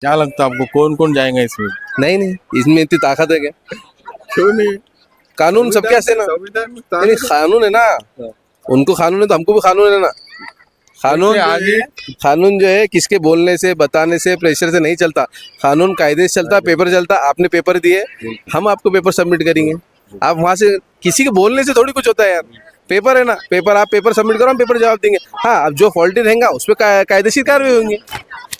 क्या लगता है आपको कौन कौन जाएगा इसमें? नहीं नहीं, इसमें इतनी ताकत है क्या? क्यों नहीं? कानून सबके हंसे ना। संविधान में नहीं नहीं, कानून है ना। उनको कानून है तो हमको भी कानून है ना। कानून कैसे जो आगे? है, कानून जो है किसके बोलने से, बताने से, प्रेशर से नहीं चलता। कानून कायदे से चलता, पेपर चलता। आपने पेपर दिए, हम आपको पेपर सबमिट करेंगे। आप वहां से किसी के बोलने से थोड़ी कुछ होता है यार। पेपर है ना, पेपर आप पेपर सबमिट करो, हम पेपर जवाब देंगे। हाँ, अब जो फॉल्टी रहेगा उस पर कायदेशीर कार्रवाई होंगी।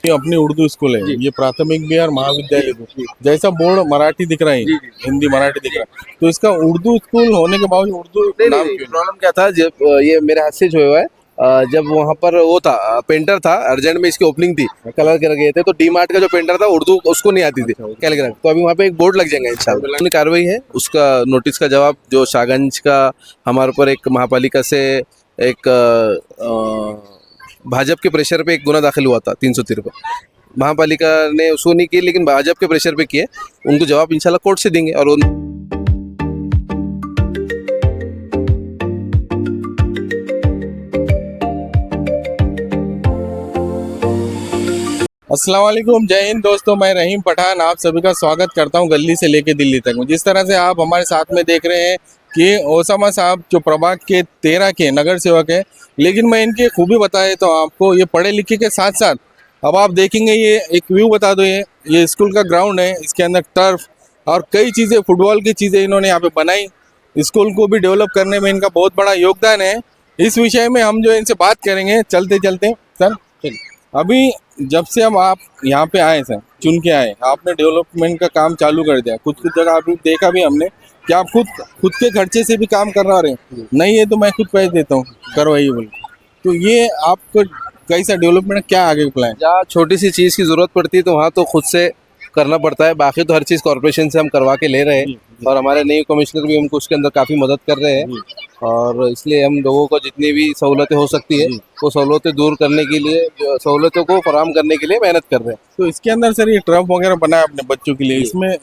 ये अपनी उर्दू स्कूल है, ये प्राथमिक भी और महाविद्यालय भी। जैसा बोर्ड मराठी दिख रहा है, हिंदी मराठी दिख रहा है, तो इसका उर्दू स्कूल होने के बावजूद उर्दू नाम क्यों नहीं? प्रॉब्लम क्या था, जब ये मेरे हाथ से जो हुआ है, जब वहाँ पर वो था, पेंटर था, अर्जेंट में इसकी ओपनिंग थी, कलर कर गए थे, तो डी मार्ट का जो पेंटर था उर्दू उसको नहीं आती थी कैलीग्राफी, तो अभी वहाँ पे एक बोर्ड लग जाएगा इंशाल्लाह। अपनी कार्रवाई है, उसका नोटिस का जवाब जो शाहगंज का हमारे ऊपर एक महापालिका से एक भाजपा के प्रेशर पे एक गुना दाखिल हुआ था 353। महापालिका ने उसको नहीं की, लेकिन भाजपा के प्रेशर पे किए। उनको जवाब इंशाल्लाह कोर्ट से देंगे। और अस्सलाम वालेकुम, जय हिंद दोस्तों। मैं रहीम पठान आप सभी का स्वागत करता हूं गली से लेके दिल्ली तक। जिस तरह से आप हमारे साथ में देख रहे हैं कि ओसामा साहब जो प्रभाग के 13 के नगर सेवक हैं, लेकिन मैं इनकी खूबी बताए तो आपको, ये पढ़े लिखे के साथ साथ अब आप देखेंगे, ये एक व्यू बता दो, ये स्कूल का ग्राउंड है, इसके अंदर टर्फ और कई चीज़ें, फुटबॉल की चीज़ें इन्होंने यहाँ पे बनाई। स्कूल को भी डेवलप करने में इनका बहुत बड़ा योगदान है। इस विषय में हम जो इनसे बात करेंगे चलते चलते। सर चलिए, अभी जब से हम आप यहाँ पे आए सर, चुन के आए, आपने डेवलपमेंट का काम चालू कर दिया। कुछ कुछ जगह अभी देखा भी हमने कि आप खुद के खर्चे से भी काम करवा रहे हैं। नहीं है तो मैं खुद पैसे देता हूँ, करवाइए बोल के। तो ये आपको कैसा डेवलपमेंट, क्या आगे प्लान? जहाँ छोटी सी चीज़ की ज़रूरत पड़ती है तो वहाँ तो खुद से करना पड़ता है, बाकी तो हर चीज़ कॉर्पोरेशन से हम करवा के ले रहे हैं। और हमारे नए कमिश्नर भी हमको उसके अंदर काफ़ी मदद कर रहे हैं। और इसलिए हम लोगों को जितनी भी सहूलतें हो सकती है वो सहूलतें दूर करने के लिए, सहूलतों को फराहम करने के लिए मेहनत कर रहे हैं। तो इसके अंदर सर ये ट्रफ वगैरह बनाया अपने बच्चों के लिए,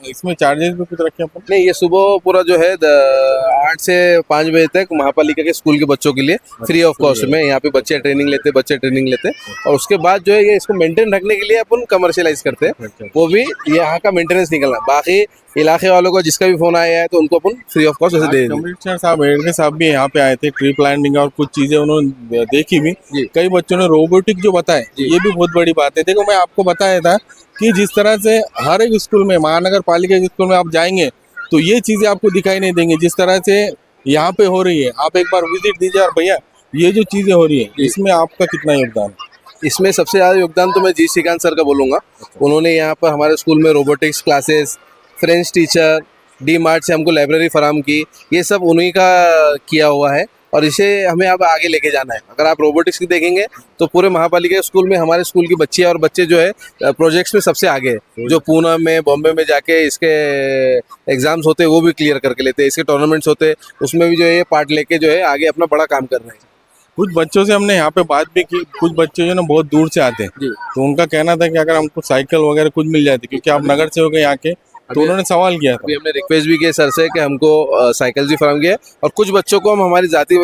इसमें चार्जेस भी कुछ रखे अपन? नहीं, ये सुबह पूरा जो है 8 से 5 बजे तक महापालिका के स्कूल के बच्चों के लिए फ्री ऑफ कॉस्ट में यहाँ पे बच्चे ट्रेनिंग लेते हैं। और उसके बाद जो है ये इसको मेंटेन रखने के लिए अपन कमर्शियलाइज करते हैं, वो भी यहाँ का मेंटेनेंस निकलना। बाकी इलाके वालों को जिसका भी फोन आया है तो उनको अपन फ्री ऑफ कॉस्ट ऐसे दे देंगे। कमिश्नर साहब, एडके साहब भी यहाँ पे आए थे, ट्री प्लांटिंग और कुछ चीजें उन्होंने देखी भी। कई बच्चों ने रोबोटिक जो बताए, ये भी बहुत बड़ी बात है। देखो, मैं आपको बताया था कि जिस तरह से हर एक स्कूल में, महानगर पालिका के स्कूल में आप जाएंगे तो ये चीजें आपको दिखाई नहीं देंगी जिस तरह से यहाँ पे हो रही है। आप एक बार विजिट दीजिए। और भैया, ये जो चीजें हो रही है इसमें आपका कितना योगदान है? इसमें सबसे ज़्यादा योगदान तो मैं जी श्रीकांत सर का बोलूँगा। उन्होंने यहाँ पर हमारे स्कूल में robotics classes, French teacher, D mart से हमको लाइब्रेरी फराहम की, ये सब उन्हीं का किया हुआ है। और इसे हमें अब आगे लेके जाना है। अगर आप रोबोटिक्स की देखेंगे तो पूरे महापालिका स्कूल में हमारे स्कूल की बच्चियाँ और बच्चे जो है प्रोजेक्ट्स में सबसे आगे है। जो पूना में, बॉम्बे में जाके इसके एग्जाम्स होते हैं वो भी क्लियर करके लेते हैं, इसके टूर्नामेंट्स होते हैं उसमें भी जो है पार्ट लेके जो है आगे अपना बड़ा काम कर रहे हैं। कुछ बच्चों से हमने यहाँ पे बात भी की, कुछ बच्चे जो ना बहुत दूर से आते हैं, तो उनका कहना था कि अगर हमको साइकिल वगैरह कुछ मिल जाती, क्योंकि आप नगर से हो गए यहाँ के, तो उन्होंने सवाल किया था। अभी हमने रिक्वेस्ट भी किया सर से कि हमको साइकिल भी फराहम किया, और कुछ बच्चों को हम हमारी जाती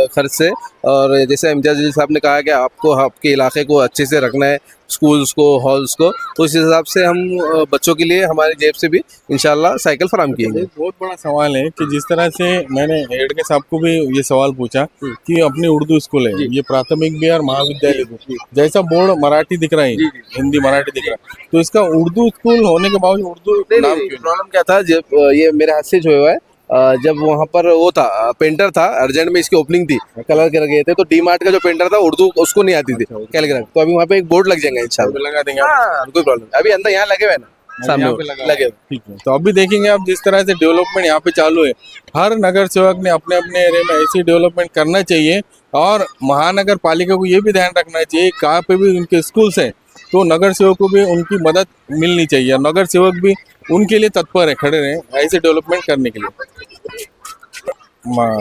खर्च से, और जैसे इम्तियाज अली साहब ने कहा कि आपको आपके इलाके को अच्छे से रखना है, स्कूल्स को, हॉल्स को, तो इस हिसाब से हम बच्चों के लिए हमारी जेब से भी इंशाल्लाह साइकिल फराहम किएंगे। बहुत बड़ा सवाल है कि जिस तरह से मैंने हेड के साहब को भी ये सवाल पूछा कि अपनी उर्दू स्कूल है, ये प्राथमिक भी और महाविद्यालय भी, जैसा बोर्ड मराठी दिख रहा है, हिंदी मराठी दिख रहा है, तो इसका उर्दू स्कूल होने के बावजूद उर्दू नाम क्यों? प्रॉब्लम क्या था, जब ये मेरे हाथ से जो हुआ है, जब वहाँ पर वो था, पेंटर था, अर्जेंट में इसकी ओपनिंग थी, कलर कर गए थे, तो डी मार्ट का जो पेंटर था उर्दू उसको नहीं आती थी कैलीग्राफी, तो अभी वहाँ पे एक बोर्ड लग जाएगा इंशाल्लाह। लगा देंगे कोई प्रॉब्लम, अभी अंदर यहाँ लगे हुए ना, सामने लगे हुए। ठीक है। तो अभी देखेंगे आप जिस तरह से डेवलपमेंट यहाँ पे चालू है, हर नगर सेवक ने अपने अपने एरिया में ऐसी डेवलपमेंट करना चाहिए। और महानगर पालिका को ये भी ध्यान रखना चाहिए, कहाँ पे भी उनके स्कूल्स हैं तो नगर सेवक को भी उनकी मदद मिलनी चाहिए, और नगर सेवक भी उनके लिए तत्पर है, खड़े रहे ऐसे डेवलपमेंट करने के लिए।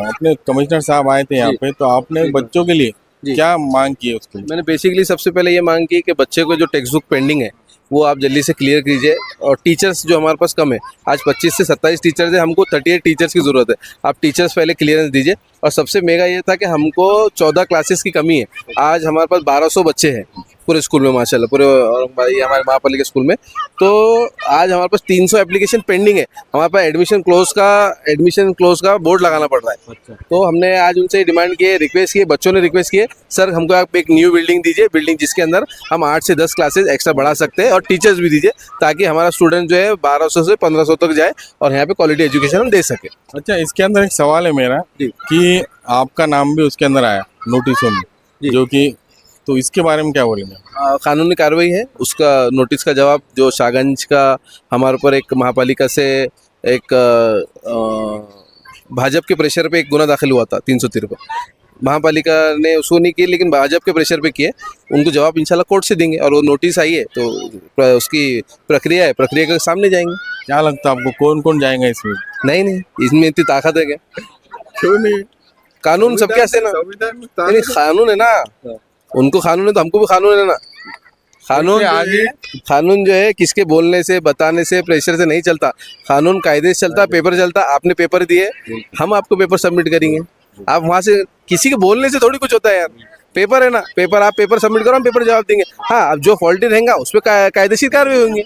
अपने कमिश्नर साहब आए थे यहाँ पे, तो आपने बच्चों के लिए क्या मांग की है उसके लिए? मैंने बेसिकली सबसे पहले ये मांग की कि बच्चे को जो टेक्स्ट बुक पेंडिंग है वो आप जल्दी से क्लियर कीजिए। और टीचर्स जो हमारे पास कम है, आज 25 से 27 टीचर्स है, हमको 38 टीचर्स की ज़रूरत है। आप टीचर्स पहले क्लियरेंस दीजिए। और सबसे मेगा ये था कि हमको 14 क्लासेस की कमी है, आज हमारे पास 1200 बच्चे हैं, पूरे स्कूल में माशाल्लाह, पूरे औरंगाबाद ये हमारे महापालिका स्कूल में। तो आज हमारे पास 300 एप्लीकेशन पेंडिंग है। हमारे पास एडमिशन क्लोज का बोर्ड लगाना पड़ रहा है। अच्छा। तो हमने आज उनसे डिमांड किए, रिक्वेस्ट किए, बच्चों ने रिक्वेस्ट किए, सर हमको आप एक न्यू बिल्डिंग दीजिए, बिल्डिंग जिसके अंदर हम 8 से 10 क्लासेस एक्स्ट्रा बढ़ा सकते हैं और टीचर्स भी दीजिए, ताकि हमारा स्टूडेंट जो है 1200 से 1500 तक जाए और यहाँ पे क्वालिटी एजुकेशन हम दे सके। अच्छा, इसके अंदर एक सवाल है मेरा जी। कि आपका नाम भी उसके अंदर आया नोटिसों में, जी। जो कि तो इसके बारे में क्या बोलेंगे? कानूनी कार्रवाई है, उसका नोटिस का जवाब जो शाहगंज का हमारे ऊपर एक महापालिका से एक भाजपा के प्रेशर पे एक गुना दाखिल हुआ था 353, महापालिका ने उसको नहीं किए लेकिन भाजपा के प्रेशर पे किए, उनको जवाब इंशाल्लाह कोर्ट से देंगे और वो नोटिस आई है तो उसकी प्रक्रिया है, प्रक्रिया के सामने जाएंगे। क्या लगता है आपको कौन कौन जाएगा इसमें? नहीं, इसमें इतनी ताकत है क्या? क्यों नहीं? कानून सबके हंसे ना, नहीं कानून है ना, उनको कानून है तो हमको भी कानून है ना। कानून आगे कानून जो है किसके बोलने से, बताने से, प्रेशर से नहीं चलता, कानून कायदे से चलता, पेपर चलता। आपने पेपर दिए, हम आपको पेपर सबमिट करेंगे। आप वहां से किसी के बोलने से थोड़ी कुछ होता है यार, पेपर है ना, पेपर आप पेपर सबमिट करो, हम पेपर जवाब देंगे। हाँ, अब जो फॉल्टी रहेगा उस पर कायदेशीर कार्रवाई होंगी,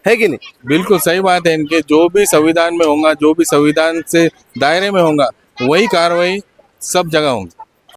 है कि नहीं? बिल्कुल सही बात है। इनके जो भी संविधान में होगा, जो भी संविधान से दायरे में होगा, वही कार्रवाई सब जगह होगी।